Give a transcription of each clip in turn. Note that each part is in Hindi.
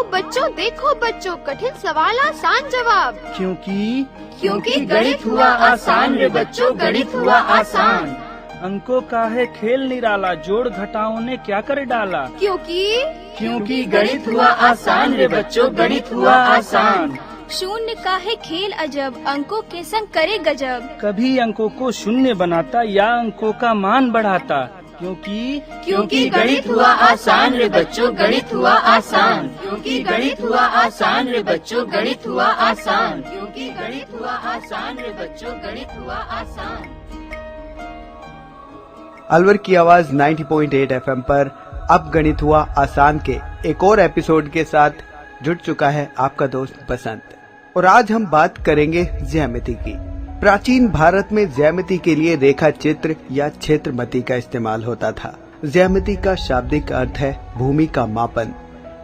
देखो बच्चों, कठिन सवाल आसान जवाब। क्योंकि गणित हुआ आसान रे बच्चों, गणित हुआ आसान। अंकों का है खेल निराला, जोड़ घटाओं ने क्या कर डाला। क्योंकि गणित हुआ आसान रे बच्चों, गणित हुआ आसान। शून्य का है खेल अजब, अंकों के संग करे गजब। कभी अंकों को शून्य बनाता या अंकों का मान बढ़ाता। क्योंकि गणित हुआ आसान रे बच्चों, गणित हुआ आसान। क्योंकि गणित हुआ आसान रे बच्चों, गणित हुआ आसान। क्योंकि गणित हुआ आसान रे बच्चों, गणित हुआ आसान। अलवर की आवाज 90.8 FM पर अब गणित हुआ आसान के एक और एपिसोड के साथ जुड़ चुका है आपका दोस्त बसंत। और आज हम बात करेंगे ज्यामिति की। प्राचीन भारत में ज्यामिति के लिए रेखा चित्र या क्षेत्रमति का इस्तेमाल होता था। ज्यामिति का शाब्दिक अर्थ है भूमि का मापन,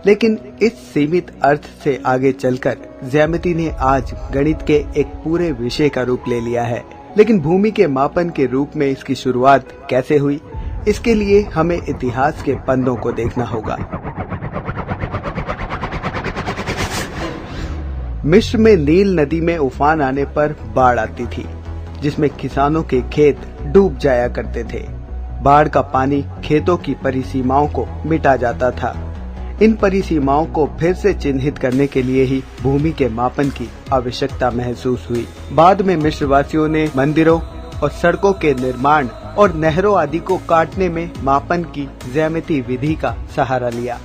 लेकिन इस सीमित अर्थ से आगे चलकर ज्यामिति ने आज गणित के एक पूरे विषय का रूप ले लिया है। लेकिन भूमि के मापन के रूप में इसकी शुरुआत कैसे हुई, इसके लिए हमें इतिहास के पन्नों को देखना होगा। मिस्र में नील नदी में उफान आने पर बाढ़ आती थी, जिसमें किसानों के खेत डूब जाया करते थे। बाढ़ का पानी खेतों की परिसीमाओं को मिटा जाता था। इन परिसीमाओं को फिर से चिन्हित करने के लिए ही भूमि के मापन की आवश्यकता महसूस हुई। बाद में मिस्र वासियों ने मंदिरों और सड़कों के निर्माण और नहरों आदि को काटने में मापन की ज्यामिति विधि का सहारा लिया।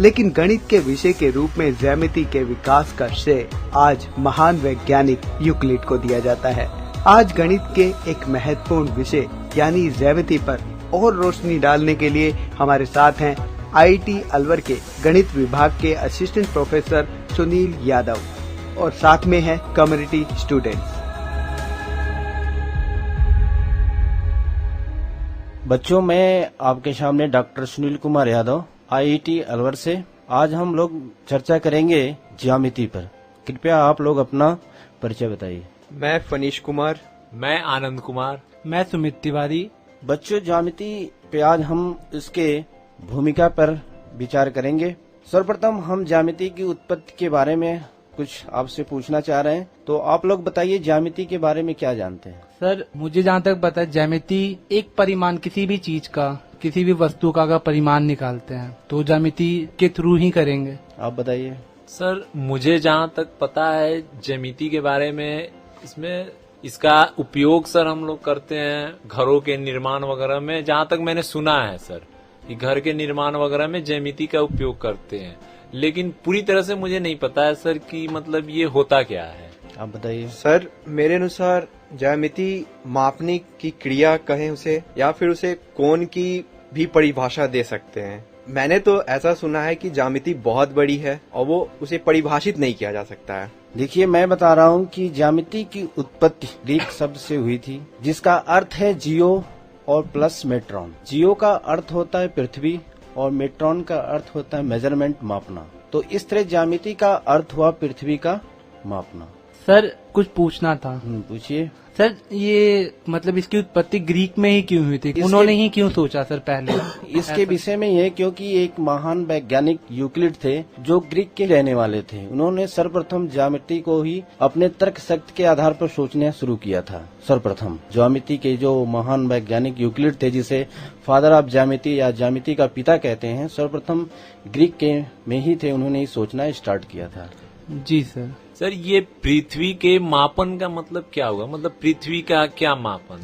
लेकिन गणित के विषय के रूप में ज्यामिति के विकास का श्रेय आज महान वैज्ञानिक यूक्लिड को दिया जाता है। आज गणित के एक महत्वपूर्ण विषय यानी ज्यामिति पर और रोशनी डालने के लिए हमारे साथ हैं IIT अलवर के गणित विभाग के असिस्टेंट प्रोफेसर सुनील यादव और साथ में है कम्युनिटी स्टूडेंट्स। बच्चों, मैं आपके सामने डॉक्टर सुनील कुमार यादव IIT अलवर से। आज हम लोग चर्चा करेंगे ज्यामिति पर। कृपया आप लोग अपना परिचय बताइए। मैं फनीश कुमार। मैं आनंद कुमार। मैं सुमित तिवारी। बच्चों, ज्यामिति पे आज हम इसके भूमिका पर विचार करेंगे। सर्वप्रथम हम ज्यामिति की उत्पत्ति के बारे में कुछ आपसे पूछना चाह रहे हैं, तो आप लोग बताइए ज्यामिति के बारे में क्या जानते हैं। सर, मुझे जहाँ तक पता है, ज्यामिति एक परिमाण किसी भी चीज का, किसी भी वस्तु का अगर परिमाण निकालते हैं तो ज्यामिति के थ्रू ही करेंगे। आप बताइए। सर, मुझे जहाँ तक पता है ज्यामिति के बारे में, इसका उपयोग सर हम लोग करते हैं घरों के निर्माण वगैरह में। जहाँ तक मैंने सुना है सर कि घर के निर्माण वगैरह में ज्यामिति का उपयोग करते हैं, लेकिन पूरी तरह से मुझे नहीं पता है सर कि मतलब ये होता क्या है। आप बताइए। सर, मेरे अनुसार ज्यामिति मापने की क्रिया कहें उसे, या फिर उसे कोण की भी परिभाषा दे सकते हैं। मैंने तो ऐसा सुना है कि ज्यामिति बहुत बड़ी है और वो उसे परिभाषित नहीं किया जा सकता है। देखिए, मैं बता रहा हूँ कि ज्यामिति की उत्पत्ति ग्रीक शब्द से हुई थी, जिसका अर्थ है जियो और प्लस मेट्रॉन। जियो का अर्थ होता है पृथ्वी और मेट्रॉन का अर्थ होता है मेजरमेंट, मापना। तो इस तरह ज्यामिति का अर्थ हुआ पृथ्वी का मापना। सर, कुछ पूछना था। पूछिए। सर, ये मतलब इसकी उत्पत्ति ग्रीक में ही क्यों हुई थी? उन्होंने ही क्यों सोचा सर पहले? इसके विषय में ये, क्योंकि एक महान वैज्ञानिक यूक्लिड थे जो ग्रीक के रहने वाले थे। उन्होंने सर्वप्रथम ज्यामिति को ही अपने तर्क शक्ति के आधार पर सोचना शुरू किया था। सर्वप्रथम ज्यामिति के जो महान वैज्ञानिक यूक्लिड थे, जिसे फादर ऑफ ज्यामिति या ज्यामिति का पिता कहते हैं, सर्वप्रथम ग्रीक के में ही थे। उन्होंने ही सोचना स्टार्ट किया था। जी सर। सर, ये पृथ्वी के मापन का मतलब क्या होगा? मतलब पृथ्वी का क्या मापन?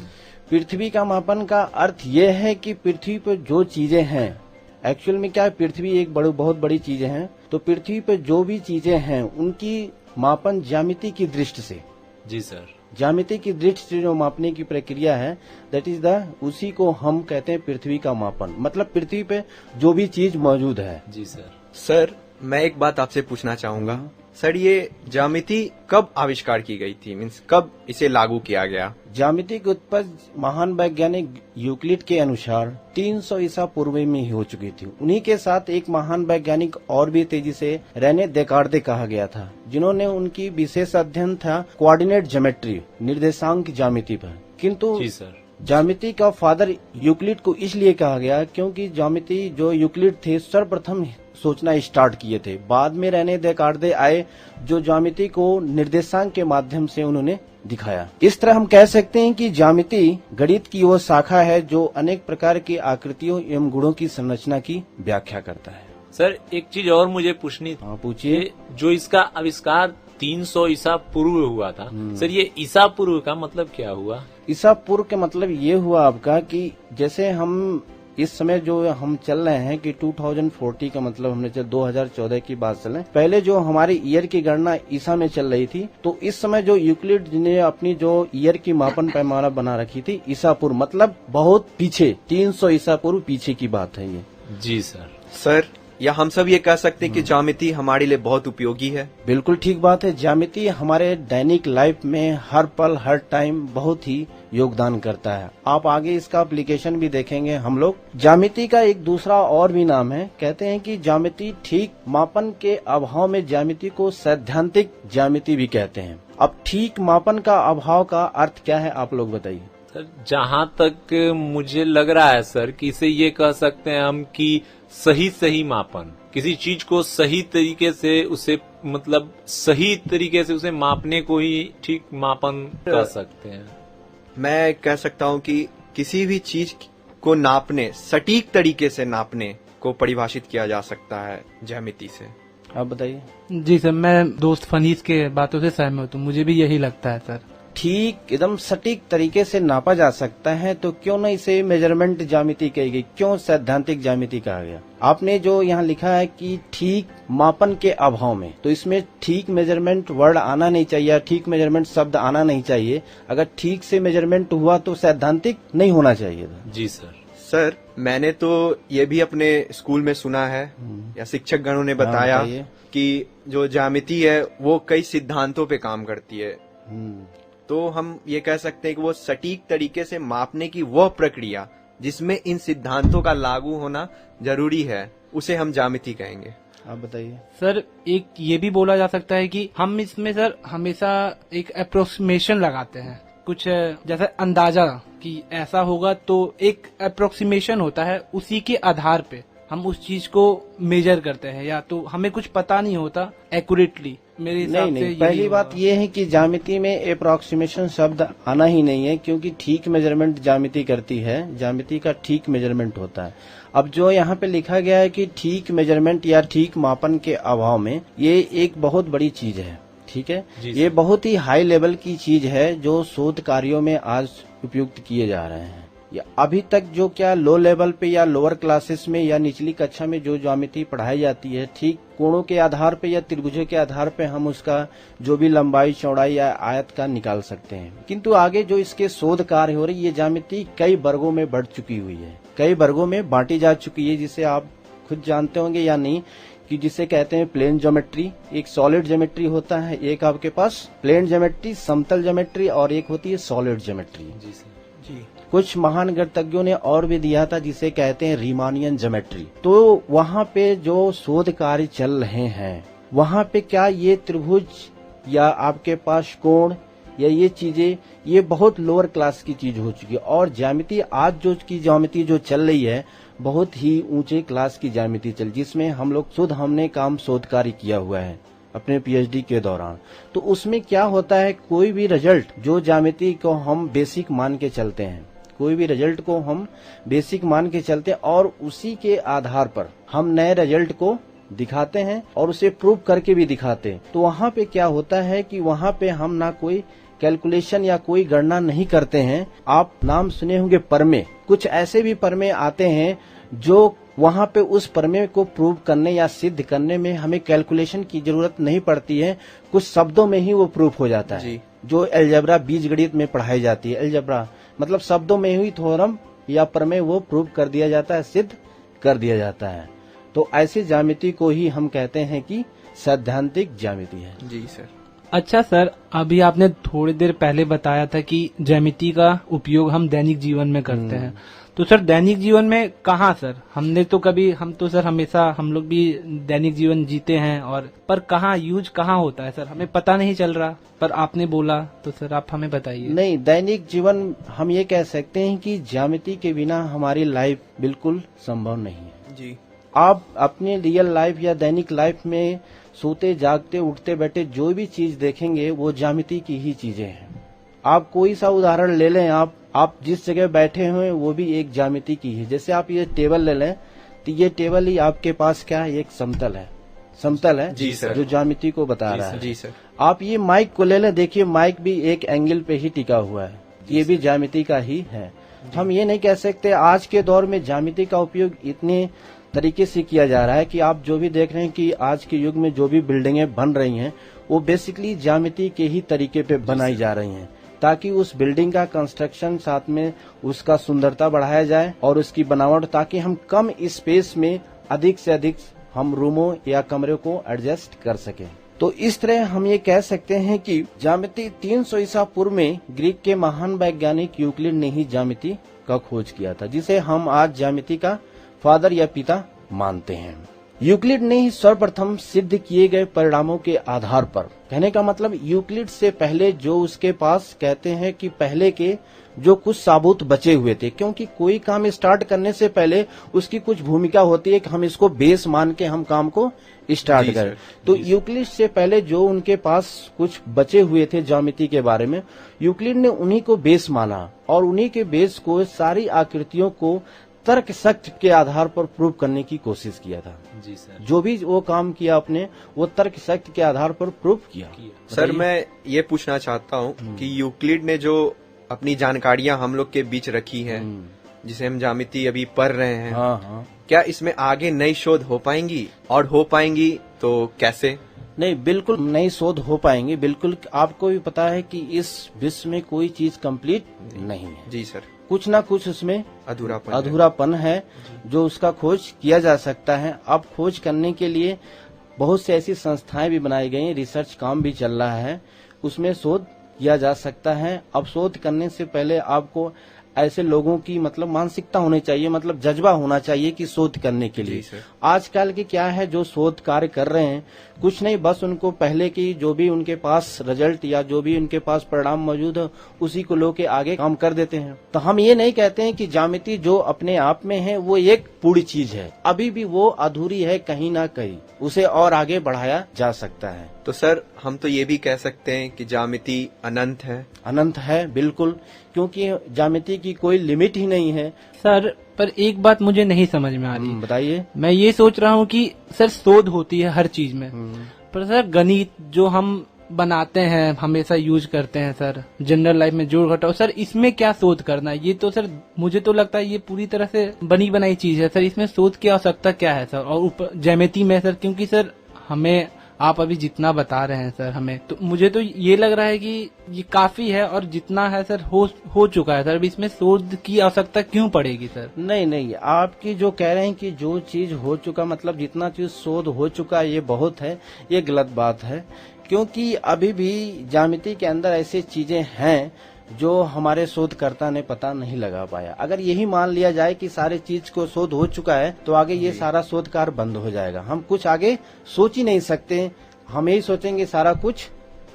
पृथ्वी का मापन का अर्थ ये है कि पृथ्वी पर जो चीजें हैं, एक्चुअल में क्या है, पृथ्वी एक बहुत बड़ी चीजें हैं। तो पृथ्वी पर जो भी चीजें हैं उनकी मापन ज्यामिति की दृष्टि से। जी सर। ज्यामिति की दृष्टि से जो मापने की प्रक्रिया है, दैट इज उसी को हम कहते हैं पृथ्वी का मापन। मतलब पृथ्वी पे जो भी चीज मौजूद है। जी सर। सर, मैं एक बात आपसे पूछना चाहूंगा। सर, ये ज्यामिति कब आविष्कार की गई थी? मीन्स कब इसे लागू किया गया? ज्यामिति की उत्पत्ति महान वैज्ञानिक यूक्लिड के अनुसार 300 ईसा पूर्व में ही हो चुकी थी। उन्हीं के साथ एक महान वैज्ञानिक और भी तेजी से रेने देकार्ते कहा गया था, जिन्होंने उनकी विशेष अध्ययन था कोऑर्डिनेट ज्योमेट्री, निर्देशांक ज्यामिति पर। किंतु ज्यामिति का फादर यूक्लिड को इसलिए कहा गया क्योंकि ज्यामिति जो यूक्लिड थे सर्वप्रथम सोचना स्टार्ट किए थे। बाद में रेने देकार्ते आए जो ज्यामिति को निर्देशांक के माध्यम से उन्होंने दिखाया। इस तरह हम कह सकते हैं कि ज्यामिति गणित की वो शाखा है जो अनेक प्रकार की आकृतियों एवं गुणों की संरचना की व्याख्या करता है। सर एक चीज और मुझे पूछनी थी। हाँ पूछिए। जो इसका आविष्कार 300 ईसा पूर्व हुआ था, सर ये ईसा पूर्व का मतलब क्या हुआ? ईसा पूर्व के मतलब ये हुआ आपका कि जैसे हम इस समय जो हम चल रहे हैं कि 2040 का मतलब हमने 2014 की बात चल रहे हैं। पहले जो हमारी ईयर की गणना ईसा में चल रही थी, तो इस समय जो यूक्लिड ने अपनी जो ईयर की मापन पैमाना बना रखी थी ईसा पूर्व मतलब बहुत पीछे 300 ईसा पूर्व पीछे की बात है ये। जी सर। सर या हम सब ये कह सकते हैं कि ज्यामिति हमारे लिए बहुत उपयोगी है? बिल्कुल ठीक बात है। ज्यामिति हमारे दैनिक लाइफ में हर पल हर टाइम बहुत ही योगदान करता है। आप आगे इसका एप्लीकेशन भी देखेंगे हम लोग। ज्यामिति का एक दूसरा और भी नाम है, कहते हैं कि ज्यामिति ठीक मापन के अभाव में ज्यामिति को सैद्धांतिक ज्यामिति भी कहते हैं। अब ठीक मापन का अभाव का अर्थ क्या है आप लोग बताइए। सर जहाँ तक मुझे लग रहा है सर कि इसे ये कह सकते हैं हम कि सही मापन, किसी चीज को सही तरीके से उसे मतलब सही तरीके से उसे मापने को ही ठीक मापन कर सकते हैं। मैं कह सकता हूँ कि किसी भी चीज को नापने, सटीक तरीके से नापने को परिभाषित किया जा सकता है ज्यामिति से। आप बताइए। जी सर, मैं दोस्त फनीस के बातों से सहमत हूँ, मुझे भी यही लगता है सर। ठीक एकदम सटीक तरीके से नापा जा सकता है तो क्यों न इसे मेजरमेंट ज्यामिति कही गई, क्यों सैद्धांतिक ज्यामिति कहा गया। आपने जो यहाँ लिखा है कि ठीक मापन के अभाव में, तो इसमें ठीक मेजरमेंट वर्ड आना नहीं चाहिए, ठीक मेजरमेंट शब्द आना नहीं चाहिए। अगर ठीक से मेजरमेंट हुआ तो सैद्धांतिक नहीं होना चाहिए था। जी सर। सर मैंने तो ये भी अपने स्कूल में सुना है या शिक्षक गणों ने बताया कि जो ज्यामिति है वो कई सिद्धांतों पे काम करती है। तो हम ये कह सकते हैं कि वो सटीक तरीके से मापने की वह प्रक्रिया जिसमें इन सिद्धांतों का लागू होना जरूरी है, उसे हम ज्यामिति कहेंगे। आप बताइए। सर एक ये भी बोला जा सकता है कि हम इसमें सर हमेशा एक अप्रोक्सीमेशन लगाते हैं, कुछ जैसे अंदाजा कि ऐसा होगा, तो एक अप्रोक्सीमेशन होता है, उसी के आधार पे हम उस चीज को मेजर करते हैं, या तो हमें कुछ पता नहीं होता एक्यूरेटली। मेरे हिसाब से पहली बात ये है कि ज्यामिति में अप्रोक्सीमेशन शब्द आना ही नहीं है, क्योंकि ठीक मेजरमेंट ज्यामिति करती है, ज्यामिति का ठीक मेजरमेंट होता है। अब जो यहाँ पे लिखा गया है कि ठीक मेजरमेंट या ठीक मापन के अभाव में, ये एक बहुत बड़ी चीज है। ठीक है, ये बहुत ही हाई लेवल की चीज है जो शोध कार्यों में आज उपयुक्त किए जा रहे हैं। या अभी तक जो क्या लो लेवल पे या लोअर क्लासेस में या निचली कक्षा में जो ज्यामिति पढ़ाई जाती है, ठीक कोणों के आधार पे या त्रिभुजों के आधार पे हम उसका जो भी लंबाई चौड़ाई या आयत का निकाल सकते हैं। किंतु आगे जो इसके शोध कार्य हो रही है, ये ज्यामिति कई वर्गों में बढ़ चुकी हुई है, कई वर्गों में बांटी जा चुकी है, जिसे आप खुद जानते होंगे या नहीं, कि जिसे कहते हैं प्लेन ज्योमेट्री। एक सॉलिड ज्योमेट्री होता है, एक आपके पास प्लेन ज्योमेट्री समतल ज्योमेट्री, और एक होती है सॉलिड ज्योमेट्री। जी सर। जी। कुछ महान गणितज्ञों ने और भी दिया था जिसे कहते हैं रीमानियन ज्योमेट्री। तो वहाँ पे जो शोध कार्य चल रहे हैं, वहाँ पे क्या ये त्रिभुज या आपके पास कोण या ये चीजें, ये बहुत लोअर क्लास की चीज हो चुकी है। और ज्यामिति आज जो की ज्यामिति जो चल रही है, बहुत ही ऊंचे क्लास की ज्यामिति चल, जिसमें हम लोग खुद हमने काम शोध कार्य किया हुआ है अपने पीएचडी के दौरान। तो उसमें क्या होता है, कोई भी रिजल्ट जो ज्यामिति को हम बेसिक मान के चलते हैं, कोई भी रिजल्ट को हम बेसिक मान के चलते हैं, और उसी के आधार पर हम नए रिजल्ट को दिखाते हैं और उसे प्रूव करके भी दिखाते हैं। तो वहाँ पे क्या होता है कि वहाँ पे हम ना कोई कैलकुलेशन या कोई गणना नहीं करते हैं। आप नाम सुने होंगे परमे, कुछ ऐसे भी परमे आते हैं जो वहाँ पे उस प्रमेय को प्रूव करने या सिद्ध करने में हमें कैलकुलेशन की जरूरत नहीं पड़ती है, कुछ शब्दों में ही वो प्रूफ हो जाता है। जो अलजेब्रा बीजगणित में पढ़ाई जाती है, अलजेब्रा मतलब शब्दों में ही थ्योरम या प्रमेय वो प्रूव कर दिया जाता है, सिद्ध कर दिया जाता है। तो ऐसी ज्यामिति को ही हम कहते हैं कि सैद्धांतिक ज्यामिति है। जी सर। अच्छा सर, अभी आपने थोड़ी देर पहले बताया था कि ज्यामिति का उपयोग हम दैनिक जीवन में करते हैं, तो सर दैनिक जीवन में कहाँ सर, हमने तो कभी, हम तो सर हमेशा हम लोग भी दैनिक जीवन जीते हैं, और पर कहाँ यूज कहाँ होता है सर, हमें पता नहीं चल रहा, पर आपने बोला तो सर आप हमें बताइए। नहीं, दैनिक जीवन हम ये कह सकते हैं कि ज्यामिति के बिना हमारी लाइफ बिल्कुल संभव नहीं है जी। आप अपने रियल लाइफ या दैनिक लाइफ में सोते जागते उठते बैठे जो भी चीज देखेंगे वो ज्यामिति की ही चीजें हैं। आप कोई सा उदाहरण ले लें, आप जिस जगह बैठे हुए वो भी एक ज्यामिति की है। जैसे आप ये टेबल ले लें तो ये टेबल ही आपके पास क्या है, एक समतल है जी सर, जो ज्यामिति को बता रहा है। जी सर। आप ये माइक को ले लें, देखिए माइक भी एक एंगल पे ही टिका हुआ है, ये भी ज्यामिति का ही है। हम ये नहीं कह सकते, आज के दौर में ज्यामिति का उपयोग इतने तरीके से किया जा रहा है कि आप जो भी देख रहे हैं कि आज के युग में जो भी बिल्डिंगें बन रही हैं वो बेसिकली ज्यामिति के ही तरीके पे बनाई जा रही हैं, ताकि उस बिल्डिंग का कंस्ट्रक्शन साथ में उसका सुंदरता बढ़ाया जाए और उसकी बनावट, ताकि हम कम स्पेस में अधिक से अधिक हम रूमों या कमरे को एडजस्ट कर सकें। तो इस तरह हम ये कह सकते हैं कि ज्यामिति 300 ईसा पूर्व में ग्रीक के महान वैज्ञानिक यूक्लिड ने ही ज्यामिति का खोज किया था, जिसे हम आज ज्यामिति का फादर या पिता मानते हैं। यूक्लिड ने ही सर्वप्रथम सिद्ध किए गए परिणामों के आधार पर, कहने का मतलब यूक्लिड से पहले जो उसके पास कहते हैं कि पहले के जो कुछ साबूत बचे हुए थे, क्योंकि कोई काम स्टार्ट करने से पहले उसकी कुछ भूमिका होती है कि हम इसको बेस मान के हम काम को स्टार्ट करें। तो यूक्लिड से पहले जो उनके पास कुछ बचे हुए थे ज्यामिति के बारे में, यूक्लिड ने उन्हीं को बेस माना और उन्हीं के बेस को सारी आकृतियों को तर्क शक्ति के आधार पर प्रूव करने की कोशिश किया था। जी सर। जो भी वो काम किया अपने, वो तर्क शक्ति के आधार पर प्रूव किया। सर मैं ये पूछना चाहता हूँ कि यूक्लिड ने जो अपनी जानकारियाँ हम लोग के बीच रखी है, जिसे हम ज्यामिति अभी पढ़ रहे हैं, हाँ। क्या इसमें आगे नई शोध हो पाएंगी, और हो पाएंगी तो कैसे? नहीं, बिल्कुल नई शोध हो पाएंगी। बिल्कुल, आपको भी पता है कि इस विश्व में कोई चीज कंप्लीट नहीं है। जी सर। कुछ ना कुछ उसमें अधूरापन है जो उसका खोज किया जा सकता है। अब खोज करने के लिए बहुत सी ऐसी संस्थाएं भी बनाई गई हैं, रिसर्च काम भी चल रहा है, उसमें शोध किया जा सकता है। अब शोध करने से पहले आपको ऐसे लोगों की मतलब मानसिकता होनी चाहिए, मतलब जज्बा होना चाहिए कि शोध करने के लिए। आजकल के क्या है, जो शोध कार्य कर रहे हैं कुछ नहीं, बस उनको पहले की जो भी उनके पास रिजल्ट या जो भी उनके पास परिणाम मौजूद है उसी को लोग के आगे काम कर देते हैं। तो हम ये नहीं कहते हैं कि ज्यामिति जो अपने आप में है वो एक पूरी चीज है, अभी भी वो अधूरी है, कहीं ना कहीं उसे और आगे बढ़ाया जा सकता है। तो सर हम तो ये भी कह सकते हैं कि ज्यामिति अनंत है। अनंत है बिल्कुल, क्योंकि ज्यामिति की कोई लिमिट ही नहीं है। सर पर एक बात मुझे नहीं समझ में आ रही। बताइए। मैं ये सोच रहा हूँ कि सर शोध होती है हर चीज में, पर सर गणित जो हम बनाते हैं हमेशा यूज करते हैं सर जनरल लाइफ में, जोड़ घटाओ, सर इसमें क्या शोध करना है? ये तो सर मुझे तो लगता है ये पूरी तरह से बनी बनाई चीज है सर, इसमें शोध की आवश्यकता क्या है सर? और ऊपर ज्यामिति में सर, क्योंकि सर हमें आप अभी जितना बता रहे हैं सर हमें, तो मुझे तो ये लग रहा है कि ये काफी है और जितना है सर हो चुका है सर, अब इसमें शोध की आवश्यकता क्यों पड़ेगी सर? नहीं, आपकी जो कह रहे हैं कि जो चीज हो चुका मतलब जितना चीज शोध हो चुका ये बहुत है, ये गलत बात है। क्योंकि अभी भी ज्यामिति के अंदर ऐसी चीजें हैं जो हमारे शोधकर्ता ने पता नहीं लगा पाया। अगर यही मान लिया जाए कि सारे चीज को शोध हो चुका है तो आगे ये सारा शोध कार्य बंद हो जाएगा, हम कुछ आगे सोच ही नहीं सकते। हम यही सोचेंगे सारा कुछ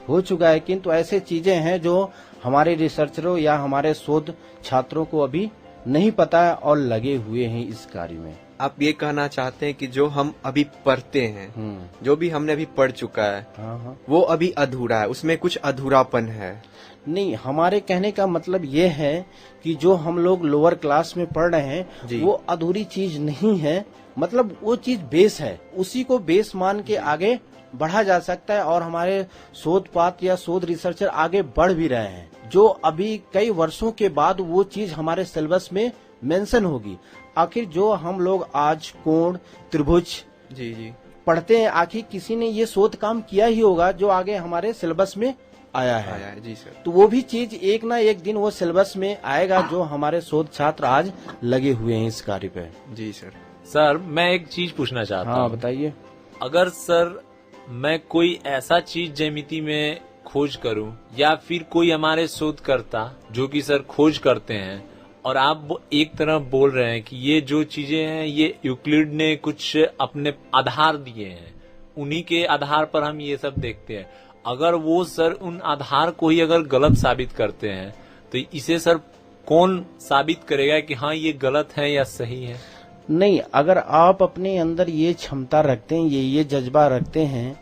हो चुका है, किंतु ऐसे चीजें हैं जो हमारे रिसर्चरों या हमारे शोध छात्रों को अभी नहीं पता है और लगे हुए हैं इस कार्य में। आप ये कहना चाहते हैं कि जो हम अभी पढ़ते हैं, जो भी हमने अभी पढ़ चुका है, वो अभी अधूरा है, उसमें कुछ अधूरापन है? नहीं, हमारे कहने का मतलब ये है कि जो हम लोग लोअर क्लास में पढ़ रहे हैं वो अधूरी चीज नहीं है, मतलब वो चीज बेस है, उसी को बेस मान के आगे बढ़ा जा सकता है। और हमारे शोध पात्र या शोध रिसर्चर आगे बढ़ भी रहे हैं, जो अभी कई वर्षों के बाद वो चीज हमारे सिलेबस में मेंशन होगी। आखिर जो हम लोग आज कोण, त्रिभुज जी पढ़ते हैं, आखिर किसी ने ये शोध काम किया ही होगा जो आगे हमारे सिलेबस में आया है। जी सर। तो वो भी चीज एक ना एक दिन वो सिलेबस में आएगा जो हमारे शोध छात्र आज लगे हुए हैं इस कार्य पे। जी सर। सर मैं एक चीज पूछना चाहता हूँ। हाँ बताइए। अगर सर मैं कोई ऐसा चीज ज्यामिति में खोज करूं या फिर कोई हमारे शोधकर्ता जो कि सर खोज करते हैं और आप एक तरफ बोल रहे हैं कि ये जो चीजें हैं ये यूक्लिड ने कुछ अपने आधार दिए हैं, उन्हीं के आधार पर हम ये सब देखते हैं। अगर वो सर उन आधार को ही अगर गलत साबित करते हैं तो इसे सर कौन साबित करेगा कि हाँ ये गलत है या सही है? नहीं, अगर आप अपने अंदर ये क्षमता रखते हैं, ये जज्बा रखते हैं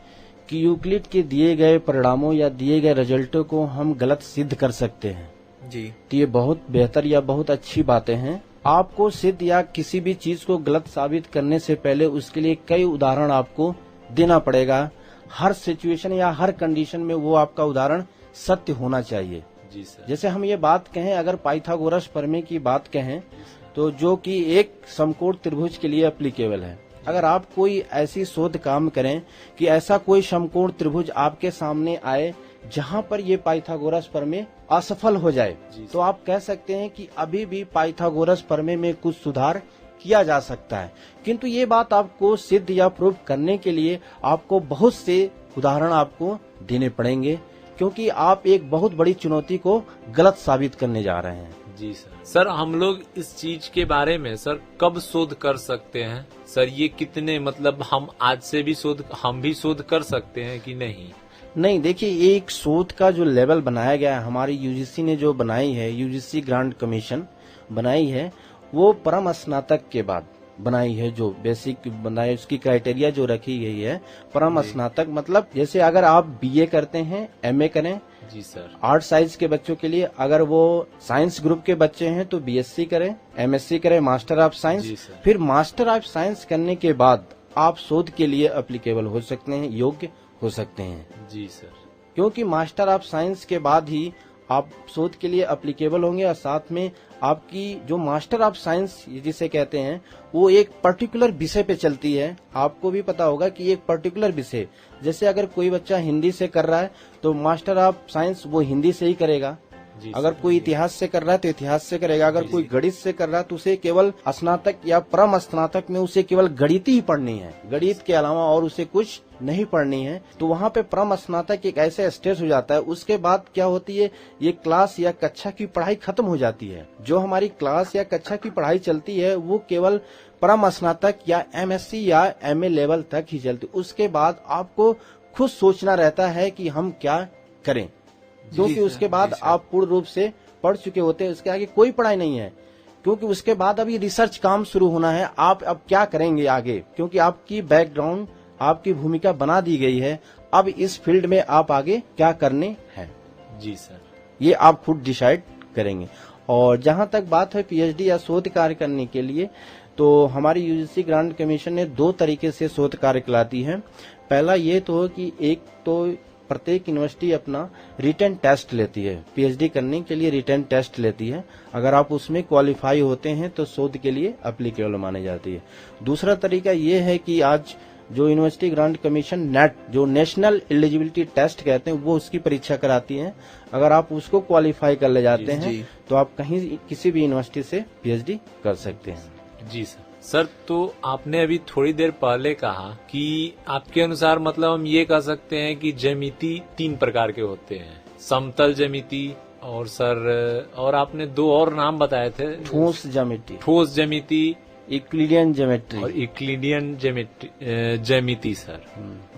कि यूक्लिड के दिए गए परिणामों या दिए गए रिजल्टों को हम गलत सिद्ध कर सकते हैं जी, तो ये बहुत बेहतर या बहुत अच्छी बातें हैं। आपको सिद्ध या किसी भी चीज को गलत साबित करने से पहले उसके लिए कई उदाहरण आपको देना पड़ेगा। हर सिचुएशन या हर कंडीशन में वो आपका उदाहरण सत्य होना चाहिए। जी सर। जैसे हम ये बात कहें, अगर पाइथागोरस प्रमेय की बात कहें तो जो कि एक समकोण त्रिभुज के लिए एप्लीकेबल है। अगर आप कोई ऐसी शोध काम करें कि ऐसा कोई समकोण त्रिभुज आपके सामने आए जहां पर ये पाइथागोरस प्रमेय असफल हो जाए, तो आप कह सकते हैं कि अभी भी पाइथागोरस प्रमेय में कुछ सुधार किया जा सकता है। किंतु ये बात आपको सिद्ध या प्रूव करने के लिए आपको बहुत से उदाहरण आपको देने पड़ेंगे, क्योंकि आप एक बहुत बड़ी चुनौती को गलत साबित करने जा रहे हैं। जी सर। सर हम लोग इस चीज के बारे में सर कब शोध कर सकते हैं? सर ये कितने मतलब हम आज से भी हम भी शोध कर सकते हैं कि नहीं? नहीं, देखिए एक शोध का जो लेवल बनाया गया है, हमारी यूजीसी ने जो बनाई है, यूजीसी ग्रांट कमीशन बनाई है, वो परम स्नातक के बाद बनाई है। जो बेसिक बनाई उसकी क्राइटेरिया जो रखी गई है परम स्नातक, मतलब जैसे अगर आप बीए करते हैं, एमए करें। जी सर। आर्ट साइंस के बच्चों के लिए, अगर वो साइंस ग्रुप के बच्चे हैं तो बीएससी करें, एमएससी करें, मास्टर ऑफ साइंस। फिर मास्टर ऑफ साइंस करने के बाद आप शोध के लिए एप्लीकेबल हो सकते हैं, योग्य हो सकते हैं। जी सर। क्योंकि मास्टर ऑफ साइंस के बाद ही आप शोध के लिए एप्लीकेबल होंगे, और साथ में आपकी जो मास्टर ऑफ साइंस जिसे कहते हैं वो एक पर्टिकुलर विषय पे चलती है। आपको भी पता होगा कि एक पर्टिकुलर विषय, जैसे अगर कोई बच्चा हिंदी से कर रहा है तो मास्टर ऑफ साइंस वो हिंदी से ही करेगा। अगर कोई इतिहास से कर रहा है तो इतिहास से करेगा। अगर कोई गणित से कर रहा है तो उसे केवल स्नातक या परम स्नातक में उसे केवल गणित ही पढ़नी है, गणित के अलावा और उसे कुछ नहीं पढ़नी है। तो वहाँ पे परम स्नातक एक ऐसे स्टेज हो जाता है। उसके बाद क्या होती है, ये क्लास या कक्षा की पढ़ाई खत्म हो जाती है। जो हमारी क्लास या कक्षा की पढ़ाई चलती है वो केवल परम स्नातक या एमएससी या एमए लेवल तक ही चलती। उसके बाद आपको खुद सोचना रहता है कि हम क्या करें, क्योंकि उसके बाद आप पूर्ण रूप से पढ़ चुके होते हैं। उसके आगे कोई पढ़ाई नहीं है, क्योंकि उसके बाद अभी रिसर्च काम शुरू होना है। आप अब क्या करेंगे आगे, क्योंकि आपकी बैकग्राउंड, आपकी भूमिका बना दी गई है। अब इस फील्ड में आप आगे क्या करने हैं, जी सर, ये आप खुद डिसाइड करेंगे। और जहां तक बात है पीएचडी या शोध कार्य करने के लिए, तो हमारी यूजीसी ग्रांट कमीशन ने 2 तरीके से शोध कार्य कराती है। पहला ये तो कि एक तो प्रत्येक यूनिवर्सिटी अपना रिटन टेस्ट लेती है, पीएचडी करने के लिए रिटन टेस्ट लेती है। अगर आप उसमें क्वालिफाई होते हैं तो शोध के लिए एप्लीकेबल मानी जाती है। दूसरा तरीका ये है कि आज जो यूनिवर्सिटी ग्रांट कमीशन नेट, जो नेशनल एलिजिबिलिटी टेस्ट कहते हैं, वो उसकी परीक्षा कराती है। अगर आप उसको क्वालिफाई कर ले जाते हैं तो आप कहीं किसी भी यूनिवर्सिटी से पीएचडी कर सकते हैं। जी सर। सर तो आपने अभी थोड़ी देर पहले कहा कि आपके अनुसार मतलब हम ये कह सकते हैं कि ज्यामिति 3 प्रकार के होते हैं, समतल ज्यामिति और सर और आपने 2 और नाम बताए थे, ठोस ज्यामिति, ठोस ज्यामिति, यूक्लिडियन ज्योमेट्री और यूक्लिडियन ज्यामिति।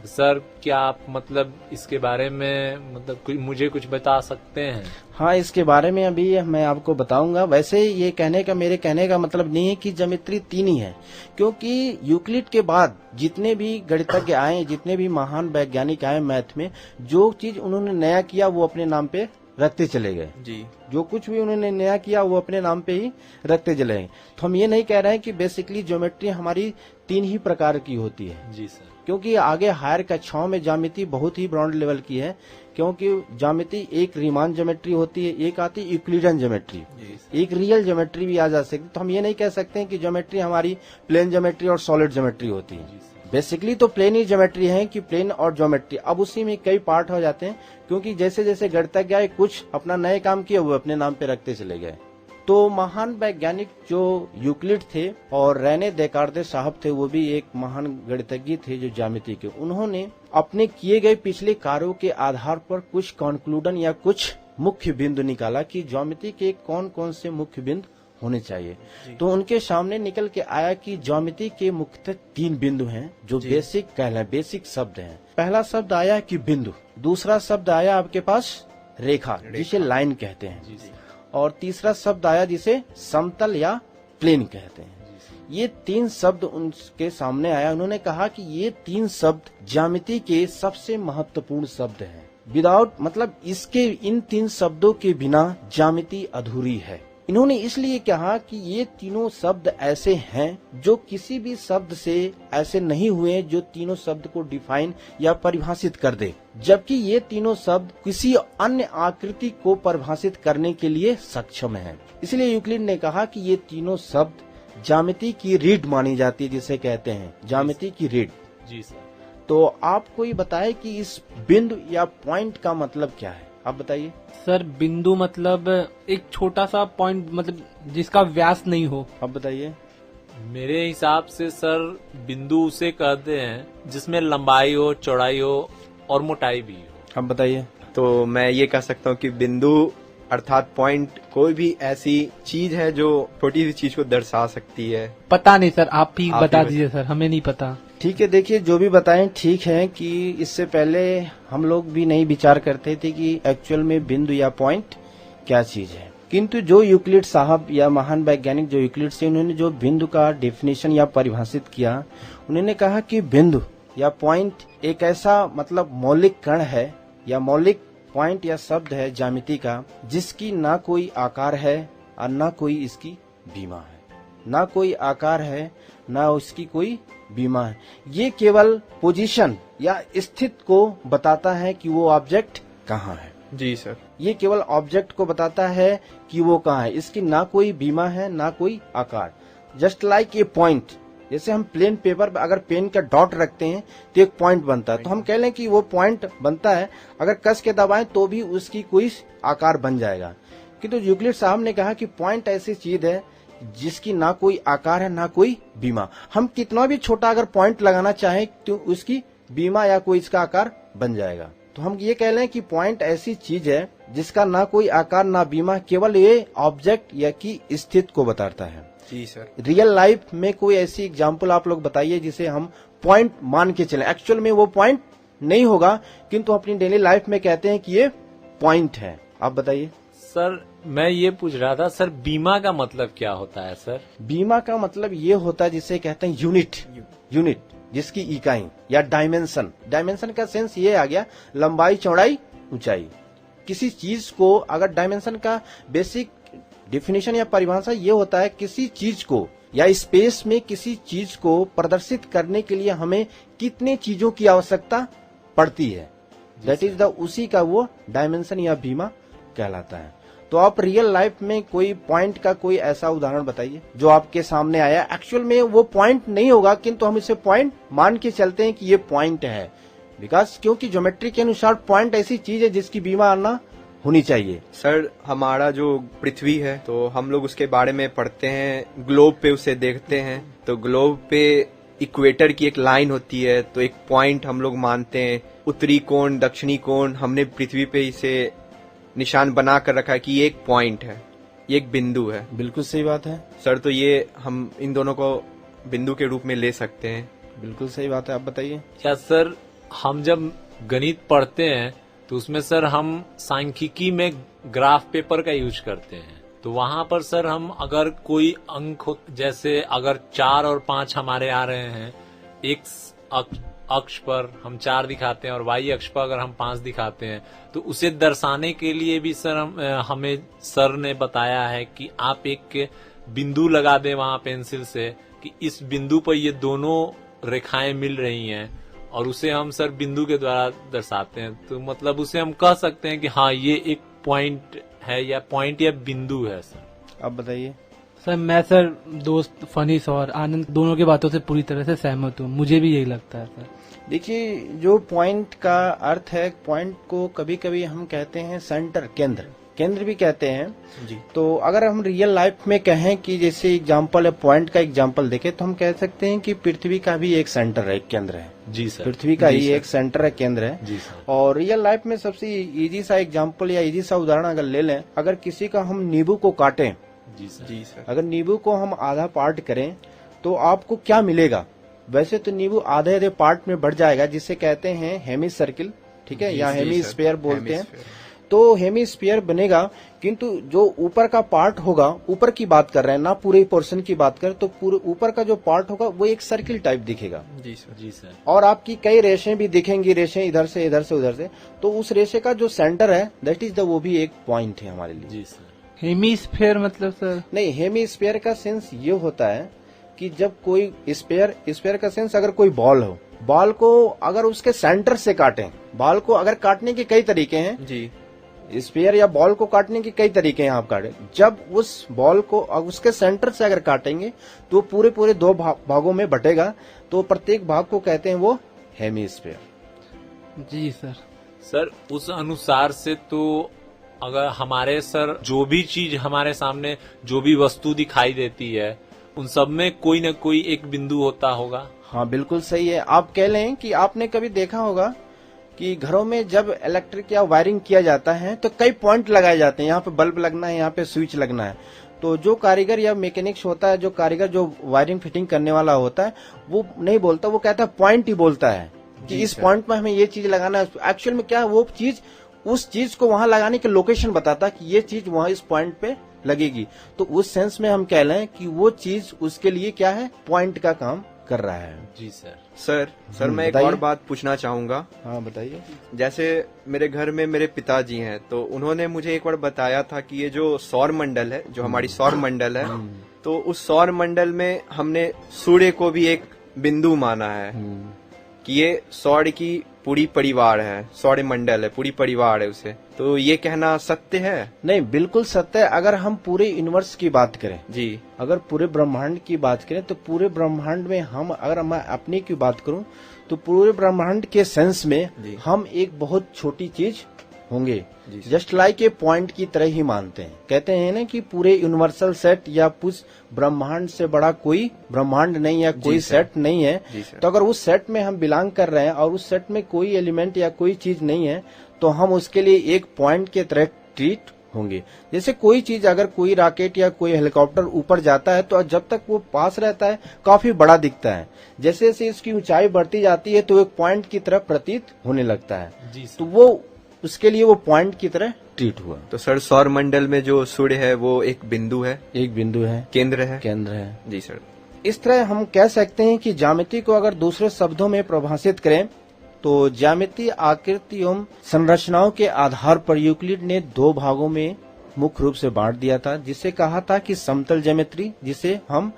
सर क्या आप मतलब इसके बारे में मतलब मुझे कुछ बता सकते हैं? हाँ, इसके बारे में अभी मैं आपको बताऊंगा। वैसे ये मेरे कहने का मतलब नहीं है कि ज्योमेट्री 3 ही है, क्योंकि यूक्लिड के बाद जितने भी गणितज्ञ आए, जितने भी महान वैज्ञानिक आए मैथ में, जो चीज उन्होंने नया किया वो अपने नाम पे रखते चले गए जी। जो कुछ भी उन्होंने नया किया वो अपने नाम पे ही रखते चले गए। तो हम ये नहीं कह रहे हैं कि बेसिकली ज्योमेट्री हमारी 3 ही प्रकार की होती है। जी सर। क्योंकि आगे हायर कक्षाओं में ज्यामिति बहुत ही ब्रॉड लेवल की है, क्योंकि ज्यामिति एक रीमान ज्योमेट्री होती है, एक आती है यूक्लिडियन ज्योमेट्री, एक रियल ज्योमेट्री भी आ जा सकती। तो हम ये नहीं कह सकते हैं कि ज्योमेट्री हमारी प्लेन ज्योमेट्री और सॉलिड ज्योमेट्री होती है। बेसिकली तो प्लेन ही ज्योमेट्री है कि प्लेन और ज्योमेट्री। अब उसी में कई पार्ट हो जाते हैं, क्योंकि जैसे जैसे गणितज्ञ आए कुछ अपना नए काम किए वो अपने नाम पे रखते चले गए। तो महान वैज्ञानिक जो यूक्लिड थे और रेने देकार्तेस साहब थे, वो भी एक महान गणितज्ञ थे जो ज्यामिति के। उन्होंने अपने किए गए पिछले कार्यों के आधार पर कुछ कंक्लूजन या कुछ मुख्य बिंदु निकाला कि ज्यामिति के कौन कौन से मुख्य बिंदु होने चाहिए। तो उनके सामने निकल के आया कि ज्योमेट्री के मुख्य 3 बिंदु हैं जो बेसिक शब्द हैं। पहला शब्द आया कि बिंदु, दूसरा शब्द आया आपके पास रेखा जिसे लाइन कहते हैं, और तीसरा शब्द आया जिसे समतल या प्लेन कहते हैं। ये 3 शब्द उनके सामने आया। उन्होंने कहा कि ये 3 शब्द ज्यामिति के सबसे महत्वपूर्ण शब्द हैं। विदाउट मतलब इसके इन 3 शब्दों के बिना ज्यामिति अधूरी है। इन्होंने इसलिए कहा कि ये तीनों शब्द ऐसे हैं जो किसी भी शब्द से ऐसे नहीं हुए जो तीनों शब्द को डिफाइन या परिभाषित कर दे, जबकि ये तीनों शब्द किसी अन्य आकृति को परिभाषित करने के लिए सक्षम हैं। इसलिए यूक्लिड ने कहा कि ये तीनों शब्द ज्यामिति की रीढ़ मानी जाती है, जिसे कहते हैं ज्यामिति की रीढ़। जी सर। तो आप कोई बताए कि इस बिंदु या पॉइंट का मतलब क्या है, आप बताइए। सर बिंदु मतलब एक छोटा सा पॉइंट, मतलब जिसका व्यास नहीं हो। आप बताइए। मेरे हिसाब से सर बिंदु उसे कहते हैं जिसमें लंबाई हो, चौड़ाई हो और मोटाई भी हो। आप बताइए। तो मैं ये कह सकता हूँ कि बिंदु अर्थात पॉइंट कोई भी ऐसी चीज है जो छोटी सी चीज को दर्शा सकती है। पता नहीं सर, आप ही बता दीजिए सर, हमें नहीं पता। ठीक है, देखिए जो भी बताएं ठीक है कि इससे पहले हम लोग भी नहीं विचार करते थे कि एक्चुअल में बिंदु या पॉइंट क्या चीज है, किंतु जो यूक्लिड साहब या महान वैज्ञानिक जो यूक्लिड से उन्होंने जो बिंदु का डेफिनेशन या परिभाषित किया, उन्होंने कहा कि बिंदु या पॉइंट एक ऐसा मतलब मौलिक कण है या मौलिक पॉइंट या शब्द है ज्यामिति का जिसकी ना कोई आकार है और ना कोई इसकी बीमा है। ना कोई आकार है ना उसकी कोई बीमा है। ये केवल पोजीशन या स्थिति को बताता है कि वो ऑब्जेक्ट कहाँ है। जी सर। ये केवल ऑब्जेक्ट को बताता है कि वो कहाँ है। इसकी ना कोई बीमा है ना कोई आकार। जस्ट लाइक ए पॉइंट, जैसे हम प्लेन पेपर पर अगर पेन का डॉट रखते हैं तो एक पॉइंट बनता है, तो हम कह लें कि वो पॉइंट बनता है। अगर कस के दबाएं तो भी उसकी कोई आकार बन जाएगा। किंतु यूक्लिड साहब ने कहा कि पॉइंट ऐसी चीज है जिसकी ना कोई आकार है ना कोई बीमा। हम कितना भी छोटा अगर पॉइंट लगाना चाहें तो उसकी बीमा या कोई इसका आकार बन जाएगा। तो हम ये कह लें कि पॉइंट ऐसी चीज है जिसका ना कोई आकार ना बीमा, केवल ये ऑब्जेक्ट या की स्थिति को बताता है। जी सर। रियल लाइफ में कोई ऐसी एग्जांपल आप लोग बताइए जिसे हम पॉइंट मान के चलें। एक्चुअल में वो पॉइंट नहीं होगा किंतु अपनी डेली लाइफ में कहते हैं कि ये पॉइंट है। आप बताइए। सर मैं ये पूछ रहा था सर, बीमा का मतलब क्या होता है सर? बीमा का मतलब ये होता है जिसे कहते हैं यूनिट जिसकी इकाई या डायमेंशन। डायमेंशन का सेंस ये आ गया लंबाई, चौड़ाई, ऊंचाई। किसी चीज को अगर डायमेंशन का बेसिक डिफिनेशन या परिभाषा ये होता है किसी चीज को या स्पेस में किसी चीज को प्रदर्शित करने के लिए हमें कितने चीजों की आवश्यकता पड़ती है, दैट इज द उसी का वो डायमेंशन या बीमा कहलाता है। तो आप रियल लाइफ में कोई पॉइंट का कोई ऐसा उदाहरण बताइए जो आपके सामने आया। एक्चुअल में वो पॉइंट नहीं होगा किंतु हम इसे पॉइंट मान के चलते हैं कि ये पॉइंट है, बिकॉज क्योंकि ज्योमेट्री के अनुसार पॉइंट ऐसी चीज है जिसकी बीमा आना होनी चाहिए। सर हमारा जो पृथ्वी है तो हम लोग उसके बारे में पढ़ते हैं, ग्लोब पे उसे देखते हैं, तो ग्लोब पे इक्वेटर की एक लाइन होती है, तो एक पॉइंट हम लोग मानते हैं। उत्तरी कोण, दक्षिणी कोण, हमने पृथ्वी पे इसे निशान बना कर रखा है कि ये एक पॉइंट है, ये एक बिंदु है। बिल्कुल सही बात है सर। तो ये हम इन दोनों को बिंदु के रूप में ले सकते हैं। बिल्कुल सही बात है। आप बताइए। क्या सर हम जब गणित पढ़ते हैं तो उसमें सर हम सांख्यिकी में ग्राफ पेपर का यूज करते हैं, तो वहां पर सर हम अगर कोई अंक हो, जैसे अगर 4 और 5 हमारे आ रहे हैं, एक्स अक्ष पर हम 4 दिखाते हैं और वाई अक्ष पर अगर हम 5 दिखाते हैं, तो उसे दर्शाने के लिए भी सर हमें सर ने बताया है कि आप एक बिंदु लगा दें वहां पेंसिल से कि इस बिंदु पर ये दोनों रेखाएं मिल रही हैं, और उसे हम सर बिंदु के द्वारा दर्शाते हैं। तो मतलब उसे हम कह सकते हैं कि हाँ ये एक पॉइंट है या पॉइंट या बिंदु है सर। आप बताइए। सर मैं सर दोस्त फनीस और आनंद दोनों की बातों से पूरी तरह से सहमत हूँ, मुझे भी यही लगता है सर। देखिए जो पॉइंट का अर्थ है, पॉइंट को कभी कभी हम कहते हैं सेंटर, केंद्र भी कहते हैं जी। तो अगर हम रियल लाइफ में कहें कि जैसे एग्जांपल है, पॉइंट का एग्जांपल देखें तो हम कह सकते हैं कि पृथ्वी का भी एक सेंटर है, एक केंद्र है। जी सर। पृथ्वी का ही एक सेंटर है, केंद्र है। जी सर। और रियल लाइफ में सबसे इजी सा एग्जांपल या इजी सा उदाहरण अगर ले लें, अगर किसी का हम नींबू को काटें जी सर। जी सर। अगर नींबू को हम आधा पार्ट करें तो आपको क्या मिलेगा? वैसे तो नींबू आधे आधे पार्ट में बढ़ जाएगा, जिसे कहते हैं हेमी सर्किल, ठीक है, या हेमी स्फीयर बोलते हैं। तो हेमी स्फीयर बनेगा, किंतु जो ऊपर का पार्ट होगा, ऊपर की बात कर रहे हैं ना, पूरे पोर्शन की बात करें तो पूरे ऊपर का जो पार्ट होगा वो एक सर्किल टाइप दिखेगा। जी सर। जी सर। और आपकी कई रेशें भी दिखेंगी, रेशें इधर से इधर से उधर से। तो उस रेशे का जो सेंटर है दैट इज द, वो भी एक पॉइंट है हमारे लिए। जी सर। हेमीस्फीयर मतलब सर? नहीं, हेमी स्फीयर का सेंस ये होता है कि जब कोई स्फीयर का सेंस, अगर कोई बॉल हो, बॉल को अगर उसके सेंटर से काटें, बॉल को अगर काटने के कई तरीके हैं जी। स्फीयर या बॉल को काटने के कई तरीके हैं आप काटें। जब उस बॉल को उसके सेंटर से अगर काटेंगे तो पूरे पूरे दो भागों में बटेगा, तो प्रत्येक भाग को कहते हैं वो हेमीस्फीयर। जी सर। सर उस अनुसार से तो अगर हमारे सर जो भी चीज हमारे सामने, जो भी वस्तु दिखाई देती है, उन सब में कोई न कोई एक बिंदु होता होगा। हाँ बिल्कुल सही है। आप कह लें कि आपने कभी देखा होगा कि घरों में जब इलेक्ट्रिक या वायरिंग किया जाता है तो कई पॉइंट लगाए जाते हैं, यहाँ पे बल्ब लगना है, यहाँ पे स्विच लगना है। तो जो कारीगर या मैकेनिक्स होता है, जो कारीगर जो वायरिंग फिटिंग करने वाला होता है, वो नहीं बोलता, वो कहता है पॉइंट ही बोलता है कि इस पॉइंट में हमें ये चीज लगाना है। एक्चुअल में क्या है, वो चीज उस चीज को वहां लगाने की लोकेशन बताता है कि ये चीज वहां इस पॉइंट पे लगेगी। तो उस सेंस में हम कह लें कि वो चीज उसके लिए क्या है, पॉइंट का काम कर रहा है। जी सर। सर मैं एक बताइए। और बात पूछना चाहूंगा। हाँ बताइए। जैसे मेरे घर में मेरे पिताजी हैं, तो उन्होंने मुझे एक बार बताया था कि ये जो सौर मंडल है, जो हमारी सौर मंडल है, तो उस सौर मंडल में हमने सूर्य को भी एक बिंदु माना है कि ये सौर की पूरी परिवार है, सौर मंडल है, पूरी परिवार है उसे। तो ये कहना सत्य है? नहीं, बिल्कुल सत्य है। अगर हम पूरे यूनिवर्स की बात करें जी, अगर पूरे ब्रह्मांड की बात करें तो पूरे ब्रह्मांड में हम, अगर मैं अपनी की बात करूं तो पूरे ब्रह्मांड के सेंस में हम एक बहुत छोटी चीज होंगे, जस्ट लाइक ए पॉइंट की तरह ही मानते हैं। कहते हैं ना कि पूरे यूनिवर्सल सेट या कुछ ब्रह्मांड से बड़ा कोई ब्रह्मांड नहीं या कोई सेट नहीं है। तो अगर उस सेट में हम बिलोंग कर रहे हैं और उस सेट में कोई एलिमेंट या कोई चीज नहीं है, तो हम उसके लिए एक पॉइंट के तरह ट्रीट होंगे। जैसे कोई चीज, अगर कोई रॉकेट या कोई हेलीकॉप्टर ऊपर जाता है तो जब तक वो पास रहता है काफी बड़ा दिखता है, जैसे जैसे इसकी ऊंचाई बढ़ती जाती है तो एक पॉइंट की तरह प्रतीत होने लगता है। तो वो उसके लिए वो पॉइंट की तरह ट्रीट हुआ। तो सर सौर मंडल में जो सूर्य है वो एक बिंदु है, एक बिंदु है, केंद्र है। केंद्र है। जी सर। इस तरह हम कह सकते हैं कि ज्यामिति को अगर दूसरे शब्दों में परिभाषित करें तो ज्यामिति आकृति एवं संरचनाओं के आधार पर यूक्लिड ने दो भागों में मुख्य रूप से बांट दिया था, जिसे कहा था कि समतल ज्यामिति, जिसे हम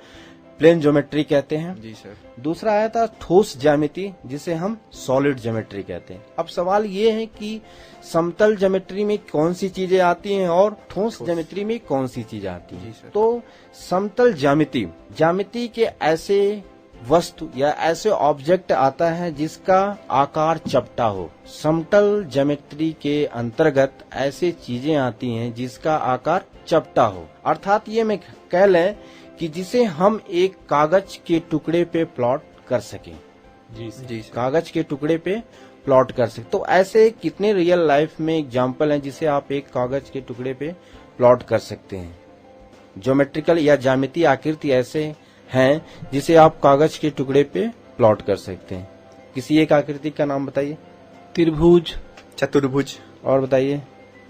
प्लेन ज्योमेट्री कहते हैं। जी सर। दूसरा आया था ठोस ज्यामिति, जिसे हम सॉलिड ज्योमेट्री कहते हैं। अब सवाल ये है कि समतल ज्योमेट्री में कौन सी चीजें आती हैं और ठोस ज्योमेट्री में कौन सी चीजें आती हैं। तो समतल ज्यामिति के ऐसे वस्तु या ऐसे ऑब्जेक्ट आता है जिसका आकार चपटा हो। समतल ज्योमेट्री के अंतर्गत ऐसे चीजें आती हैं जिसका आकार चपटा हो, अर्थात ये मैं कह लें कि जिसे हम एक कागज के टुकड़े पे प्लॉट कर सकें। जी सर। कागज के टुकड़े पे प्लॉट कर सकते। तो ऐसे कितने रियल लाइफ में एग्जाम्पल हैं जिसे आप एक कागज के टुकड़े पे प्लॉट कर सकते हैं। ज्योमेट्रिकल या ज्यामितीय आकृति ऐसे हैं जिसे आप कागज के टुकड़े पे प्लॉट कर सकते हैं। किसी एक आकृति का नाम बताइए। त्रिभुज, चतुर्भुज। और बताइए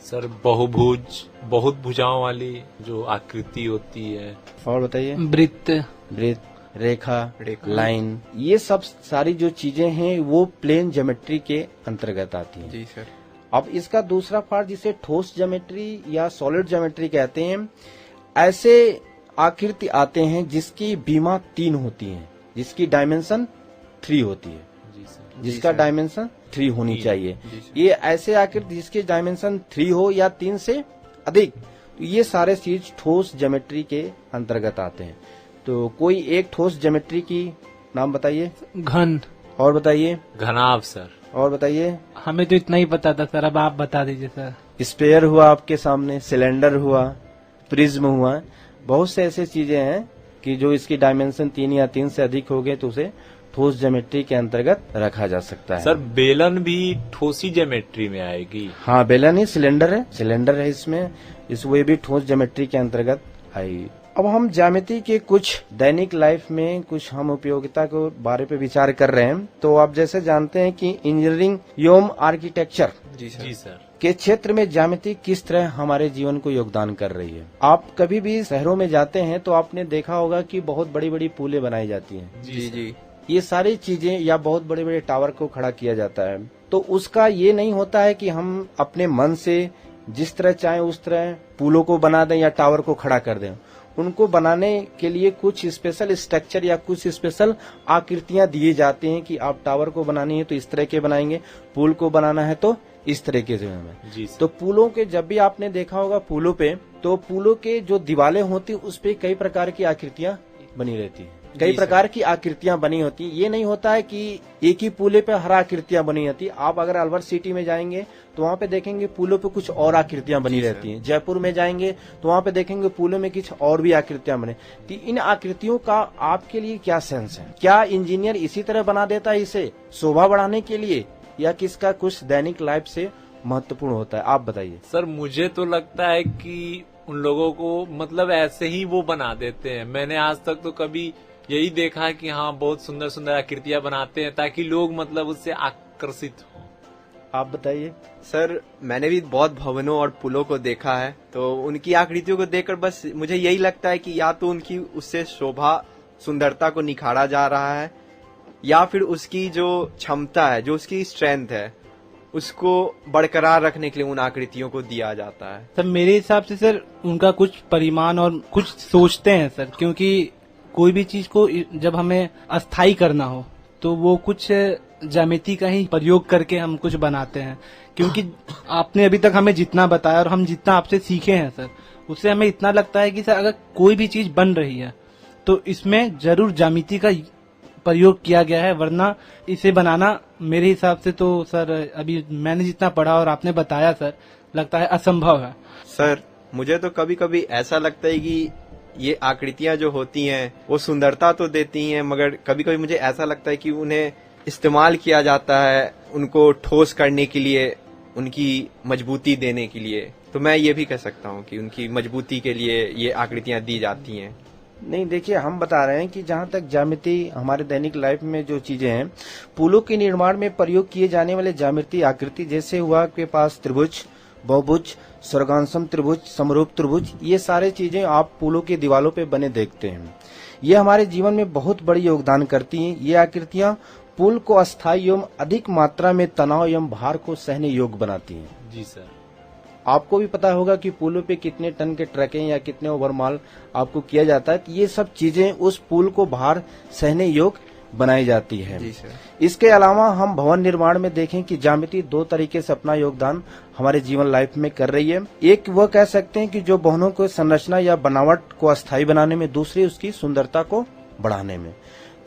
सर बहुभुज, बहुत भुजाओं वाली जो आकृति होती है। और बताइए। वृत्त, रेखा, लाइन, ये सब सारी जो चीजें हैं वो प्लेन ज्योमेट्री के अंतर्गत आती हैं। जी सर। अब इसका दूसरा पार्ट जिसे ठोस ज्योमेट्री या सॉलिड ज्योमेट्री कहते हैं, ऐसे आकृति आते हैं जिसकी बीमा 3 होती है, जिसकी डायमेंशन 3 होती है, जिसका डायमेंशन 3 होनी चाहिए। ये ऐसे आकृति जिसकी डायमेंशन 3 हो या 3 से अधिक, तो ये सारे चीज ठोस ज्योमेट्री के अंतर्गत आते हैं। तो कोई एक ठोस ज्योमेट्री की नाम बताइए। घन। और बताइए। घनाभ सर। और बताइए। हमें तो इतना ही पता था सर, अब आप बता दीजिए सर। स्फीयर हुआ आपके सामने, सिलेंडर हुआ, प्रिज्म हुआ, बहुत से ऐसे चीजें हैं कि जो इसकी डायमेंशन 3 या 3 से अधिक हो गए तो उसे ठोस ज्योमेट्री के अंतर्गत रखा जा सकता है। सर बेलन भी ठोसी ज्योमेट्री में आएगी? हाँ, बेलन ही सिलेंडर है, इसमें इस वे भी ठोस ज्योमेट्री के अंतर्गत आई। अब हम ज्यामिति के कुछ दैनिक लाइफ में कुछ हम उपयोगिता के बारे पे विचार कर रहे हैं। तो आप जैसे जानते हैं कि इंजीनियरिंग एवं आर्किटेक्चर जी सर के क्षेत्र में ज्यामिति किस तरह हमारे जीवन को योगदान कर रही है। आप कभी भी शहरों में जाते हैं तो आपने देखा होगा कि बहुत बड़ी बड़ी पुलें बनाई जाती हैं। जी ये सारी चीजें या बहुत बड़े बड़े टावर को खड़ा किया जाता है। तो उसका ये नहीं होता है कि हम अपने मन से जिस तरह चाहें उस तरह पुलों को बना दें या टावर को खड़ा कर दें। उनको बनाने के लिए कुछ स्पेशल स्ट्रक्चर या कुछ स्पेशल आकृतियां दिए जाते हैं कि आप टावर को बनानी है तो इस तरह के बनाएंगे, पुल को बनाना है तो इस तरीके से हमें। तो पुलों के जब भी आपने देखा होगा पुलों पे, तो पुलों के जो दीवारें होती उस पे कई प्रकार की आकृतियां बनी रहती है, कई प्रकार की आकृतियां बनी होती है। ये नहीं होता है कि एक ही पुले पे हर आकृतियां बनी होती। आप अगर अलवर सिटी में जाएंगे तो वहाँ पे देखेंगे पुलों पे कुछ और आकृतियां बनी रहती हैं। जयपुर में जाएंगे तो वहाँ पे देखेंगे पुलों में कुछ और भी आकृतियां बने। तो इन आकृतियों का आपके लिए क्या सेंस है? क्या इंजीनियर इसी तरह बना देता है इसे शोभा बढ़ाने के लिए, या किसका कुछ दैनिक लाइफ से महत्वपूर्ण होता है? आप बताइए सर। मुझे तो लगता है कि उन लोगों को मतलब ऐसे ही वो बना देते हैं। मैंने आज तक तो कभी यही देखा है कि हाँ बहुत सुंदर सुंदर आकृतियां बनाते हैं ताकि लोग मतलब उससे आकर्षित हो। आप बताइए सर। मैंने भी बहुत भवनों और पुलों को देखा है, तो उनकी आकृतियों को देखकर बस मुझे यही लगता है कि या तो उनकी उससे शोभा सुंदरता को निखारा जा रहा है, या फिर उसकी जो क्षमता है, जो उसकी स्ट्रेंथ है, उसको बरकरार रखने के लिए उन आकृतियों को दिया जाता है। सर मेरे हिसाब से सर उनका कुछ परिमाण और कुछ सोचते हैं सर, क्योंकि कोई भी चीज को जब हमें अस्थायी करना हो तो वो कुछ ज्यामिति का ही प्रयोग करके हम कुछ बनाते हैं। क्योंकि आपने अभी तक हमें जितना बताया और हम जितना आपसे सीखे हैं सर, उससे हमें इतना लगता है कि सर अगर कोई भी चीज बन रही है तो इसमें जरूर ज्यामिति का प्रयोग किया गया है, वरना इसे बनाना मेरे हिसाब से तो सर अभी मैंने जितना पढ़ा और आपने बताया सर, लगता है असंभव है। सर मुझे तो कभी कभी ऐसा लगता है कि ये आकृतियां जो होती हैं वो सुंदरता तो देती हैं, मगर कभी कभी मुझे ऐसा लगता है कि उन्हें इस्तेमाल किया जाता है उनको ठोस करने के लिए, उनकी मजबूती देने के लिए। तो मैं ये भी कह सकता हूँ कि उनकी मजबूती के लिए ये आकृतियां दी जाती हैं। नहीं, देखिए हम बता रहे हैं कि जहाँ तक ज्यामिति हमारे दैनिक लाइफ में जो चीजें हैं, पुलों के निर्माण में प्रयोग किए जाने वाले ज्यामिति आकृति जैसे हुआ आपके पास त्रिभुज, बहुभुज, स्वर्गांशम त्रिभुज, समरूप त्रिभुज, ये सारे चीजें आप पुलों की दीवारों पे बने देखते हैं। ये हमारे जीवन में बहुत बड़ी योगदान करती हैं। ये आकृतियां पुल को अस्थायी एवं अधिक मात्रा में तनाव एवं भार को सहने योग्य बनाती हैं। जी सर। आपको भी पता होगा कि पुलों पे कितने टन के ट्रकें या कितने ओवरमाल आपको किया जाता है। ये सब चीजें उस पुल को भार सहने योग्य बनाई जाती है। जी सर। इसके अलावा हम भवन निर्माण में देखें कि ज्यामिति दो तरीके से अपना योगदान हमारे जीवन लाइफ में कर रही है। एक वह कह सकते हैं कि जो भवनों को संरचना या बनावट को अस्थायी बनाने में, दूसरी उसकी सुंदरता को बढ़ाने में।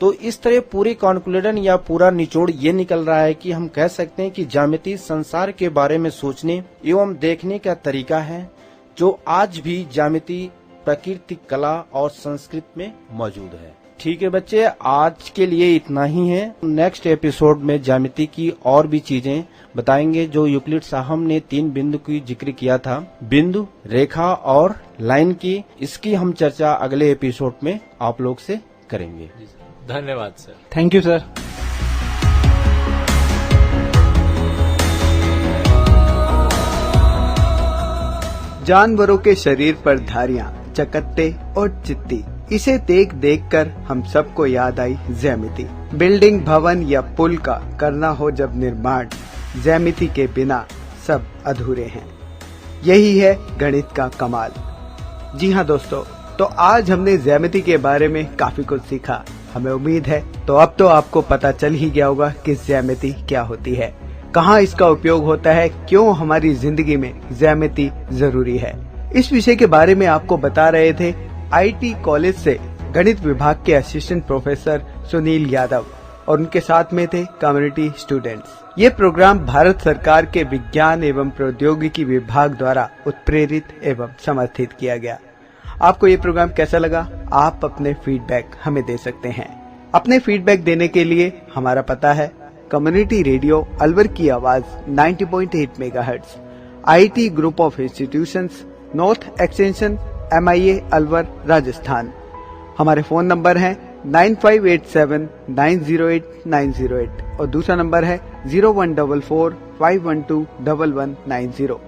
तो इस तरह पूरी कॉन्क्लूजन या पूरा निचोड़ ये निकल रहा है कि हम कह सकते हैं कि ज्यामिति संसार के बारे में सोचने एवं देखने का तरीका है जो आज भी ज्यामिति, प्रकृति, कला और संस्कृत में मौजूद है। ठीक है बच्चे, आज के लिए इतना ही है। नेक्स्ट एपिसोड में ज्यामिति की और भी चीजें बताएंगे। जो यूक्लिड साहब ने 3 बिंदु की जिक्र किया था, बिंदु, रेखा और लाइन की, इसकी हम चर्चा अगले एपिसोड में आप लोग से करेंगे। धन्यवाद सर। Thank you sir. जानवरों के शरीर पर धारियां, चकत्ते और चित्ती, इसे देख देख कर हम सबको याद आई ज्यामिति। बिल्डिंग, भवन या पुल का करना हो जब निर्माण, ज्यामिति के बिना सब अधूरे हैं। यही है गणित का कमाल। जी हाँ दोस्तों, तो आज हमने ज्यामिति के बारे में काफी कुछ सीखा। हमें उम्मीद है तो अब तो आपको पता चल ही गया होगा कि ज्यामिति क्या होती है, कहाँ इसका उपयोग होता है, क्यों हमारी जिंदगी में ज्यामिति जरूरी है। इस विषय के बारे में आपको बता रहे थे आईटी कॉलेज से गणित विभाग के असिस्टेंट प्रोफेसर सुनील यादव, और उनके साथ में थे कम्युनिटी स्टूडेंट्स। ये प्रोग्राम भारत सरकार के विज्ञान एवं प्रौद्योगिकी विभाग द्वारा उत्प्रेरित एवं समर्थित किया गया। आपको ये प्रोग्राम कैसा लगा? आप अपने फीडबैक हमें दे सकते हैं। अपने फीडबैक देने के लिए हमारा पता है कम्युनिटी रेडियो अलवर की आवाज 90.8 megahertz, IT group of institutions, north extension, MIA Alwar Rajasthan. हमारे फोन नंबर हैं 9587908908 और दूसरा नंबर है 0144512190।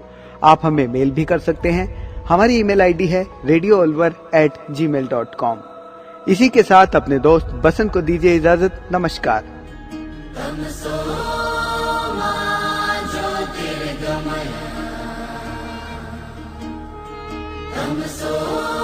आप हमें मेल भी कर सकते हैं। हमारी ईमेल आईडी है radioalwar@gmail.com। इसी के साथ अपने दोस्त बसंत को दीजिए इजाजत। नमस्कार। तमसो